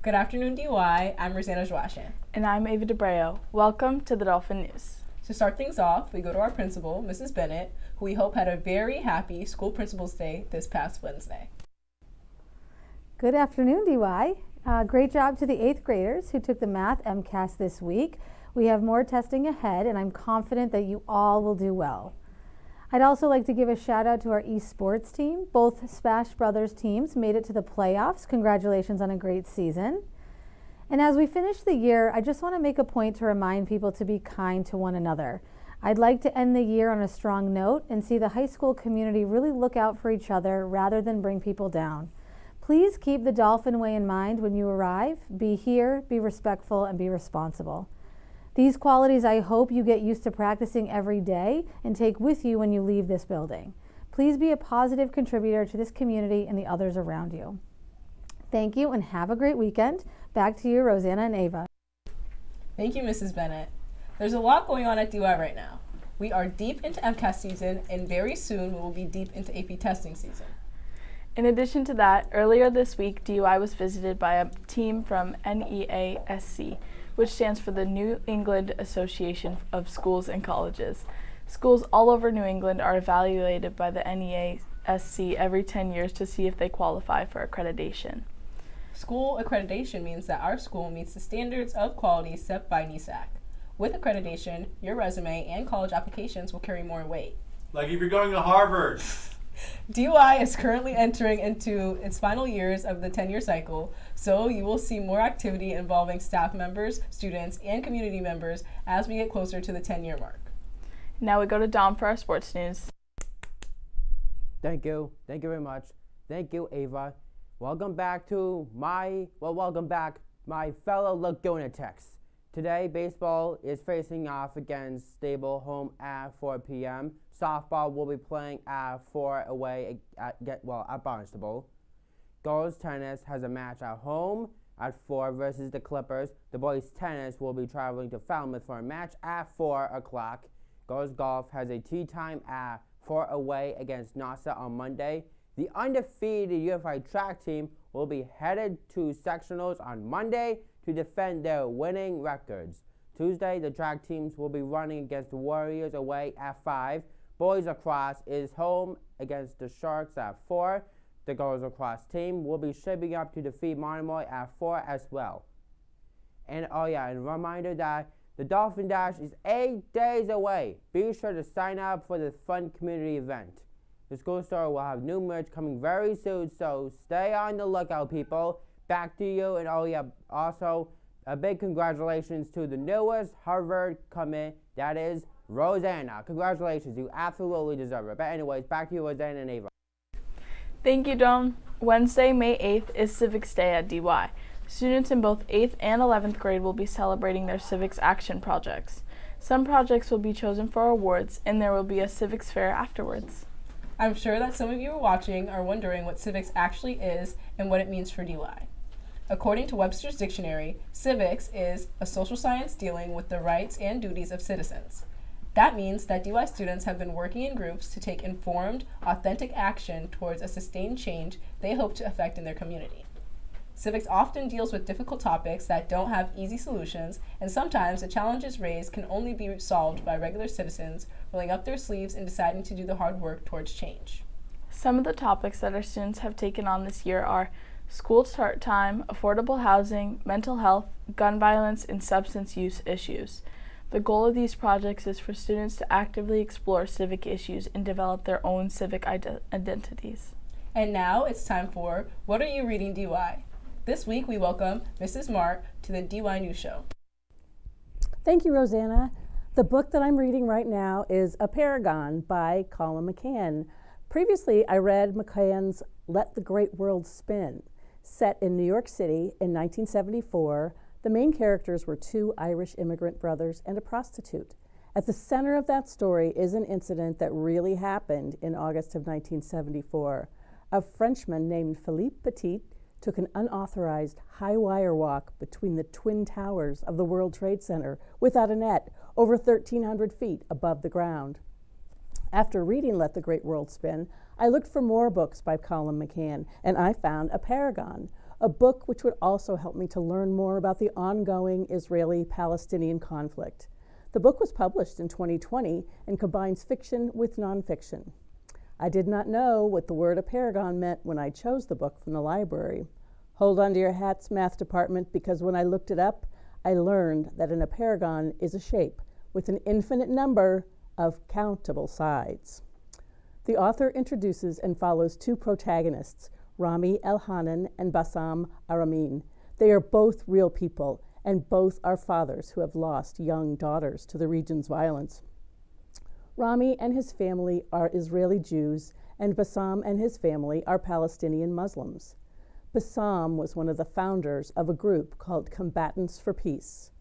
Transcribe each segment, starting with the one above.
Good afternoon, DY. I'm Rosanna Joashin. And I'm Ava DeBreo. Welcome to the Dolphin News. To start things off, we go to our principal, Mrs. Bennett, who we hope had a very happy School Principals Day this past Wednesday. Good afternoon, DY. Great job to the 8th graders who took the Math MCAS this week. We have more testing ahead, and I'm confident that you all will do well. I'd also like to give a shout out to our esports team. Both Spash Brothers teams made it to the playoffs. Congratulations on a great season. And as we finish the year, I just want to make a point to remind people to be kind to one another. I'd like to end the year on a strong note and see the high school community really look out for each other rather than bring people down. Please keep the Dolphin Way in mind when you arrive. Be here, be respectful, and be responsible. These qualities I hope you get used to practicing every day and take with you when you leave this building. Please be a positive contributor to this community and the others around you. Thank you and have a great weekend. Back to you, Rosanna and Ava. Thank you, Mrs. Bennett. There's a lot going on at DY right now. We are deep into MCAS season, and very soon we will be deep into AP testing season. In addition to that, earlier this week, DUI was visited by a team from NEASC, which stands for the New England Association of Schools and Colleges. Schools all over New England are evaluated by the NEASC every 10 years to see if they qualify for accreditation. School accreditation means that our school meets the standards of quality set by NESAC. With accreditation, your resume and college applications will carry more weight. Like if you're going to Harvard. DUI is currently entering into its final years of the 10-year cycle, so you will see more activity involving staff members, students, and community members as we get closer to the 10-year mark. Now we go to Dom for our sports news. Thank you very much. Thank you, Ava. Welcome back, my fellow Laguna Techs. Today, baseball is facing off against Stable home at 4 p.m. Softball will be playing at 4 away at Barnstable. Girls tennis has a match at home at 4 versus the Clippers. The boys tennis will be traveling to Falmouth for a match at 4 o'clock. Girls golf has a tee time at 4 away against NASA on Monday. The undefeated Unified Track team will be headed to sectionals on Monday to defend their winning records. Tuesday, the track teams will be running against the Warriors away at 5. Boys lacrosse is home against the Sharks at 4. The girls lacrosse team will be shaping up to defeat Monomoy at 4 as well. And a reminder that the Dolphin Dash is 8 days away. Be sure to sign up for the fun community event. The school store will have new merch coming very soon, so stay on the lookout, people. Back to you, and also a big congratulations to the newest Harvard commit, that is Rosanna. Congratulations, you absolutely deserve it. But anyways, back to you, Rosanna and Ava. Thank you, Dom. Wednesday, May 8th is Civics Day at DY. Students in both 8th and 11th grade will be celebrating their civics action projects. Some projects will be chosen for awards, and there will be a civics fair afterwards. I'm sure that some of you watching are wondering what civics actually is and what it means for DY. According to Webster's Dictionary, civics is a social science dealing with the rights and duties of citizens. That means that DY students have been working in groups to take informed, authentic action towards a sustained change they hope to affect in their community. Civics often deals with difficult topics that don't have easy solutions, and sometimes the challenges raised can only be solved by regular citizens rolling up their sleeves and deciding to do the hard work towards change. Some of the topics that our students have taken on this year are school start time, affordable housing, mental health, gun violence, and substance use issues. The goal of these projects is for students to actively explore civic issues and develop their own civic identities. And now it's time for What Are You Reading, DY? This week we welcome Mrs. Mark to the DY News Show. Thank you, Rosanna. The book that I'm reading right now is A Paragon by Colin McCann. Previously, I read McCann's Let the Great World Spin. Set in New York City in 1974, the main characters were 2 Irish immigrant brothers and a prostitute. At the center of that story is an incident that really happened in August of 1974. A Frenchman named Philippe Petit took an unauthorized high-wire walk between the twin towers of the World Trade Center without a net, over 1,300 feet above the ground. After reading Let the Great World Spin, I looked for more books by Colin McCann, and I found A Paragon, a book which would also help me to learn more about the ongoing Israeli-Palestinian conflict. The book was published in 2020 and combines fiction with nonfiction. I did not know what the word apeirogon meant when I chose the book from the library. Hold on to your hats, math department, because when I looked it up, I learned that an apeirogon is a shape with an infinite number of countable sides. The author introduces and follows two protagonists, Rami Elhanan and Bassam Aramin. They are both real people, and both are fathers who have lost young daughters to the region's violence. Rami and his family are Israeli Jews, and Bassam and his family are Palestinian Muslims. Bassam was one of the founders of a group called Combatants for Peace.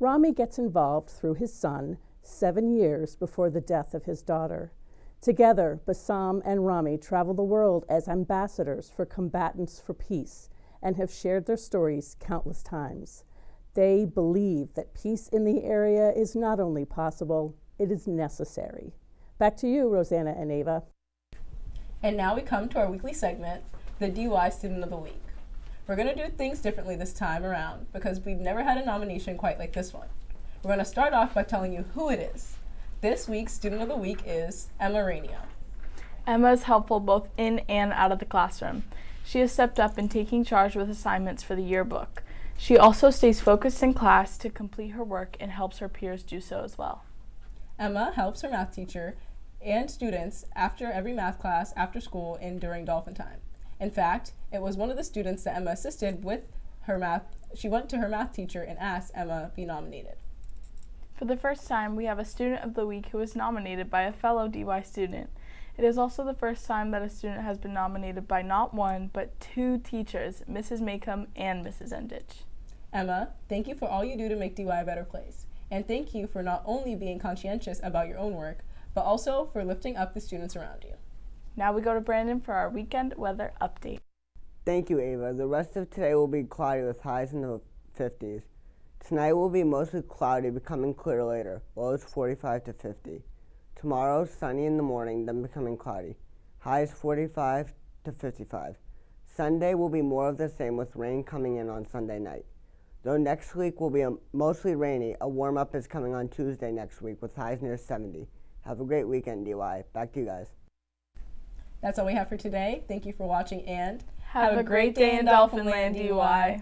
Rami gets involved through his son 7 years before the death of his daughter. Together, Bassam and Rami travel the world as ambassadors for Combatants for Peace and have shared their stories countless times. They believe that peace in the area is not only possible, it is necessary. Back to you, Rosanna and Ava. And now we come to our weekly segment, the DY Student of the Week. We're going to do things differently this time around because we've never had a nomination quite like this one. We're going to start off by telling you who it is. This week's Student of the Week is Emma Rainio. Emma is helpful both in and out of the classroom. She has stepped up in taking charge with assignments for the yearbook. She also stays focused in class to complete her work and helps her peers do so as well. Emma helps her math teacher and students after every math class, after school, and during Dolphin Time. In fact, it was one of the students that Emma assisted with her math. She went to her math teacher and asked Emma be nominated. For the first time, we have a Student of the Week who was nominated by a fellow DY student. It is also the first time that a student has been nominated by not one, but two teachers, Mrs. Maycomb and Mrs. Endich. Emma, thank you for all you do to make DY a better place. And thank you for not only being conscientious about your own work, but also for lifting up the students around you. Now we go to Brandon for our weekend weather update. Thank you, Ava. The rest of today will be cloudy with highs in the 50s. Tonight will be mostly cloudy, becoming clear later, lows 45 to 50. Tomorrow, sunny in the morning, then becoming cloudy. Highs 45 to 55. Sunday will be more of the same with rain coming in on Sunday night. Though next week will be mostly rainy, a warm-up is coming on Tuesday next week with highs near 70. Have a great weekend, DY. Back to you guys. That's all we have for today. Thank you for watching and Have a great day in Dolphin Land, DY.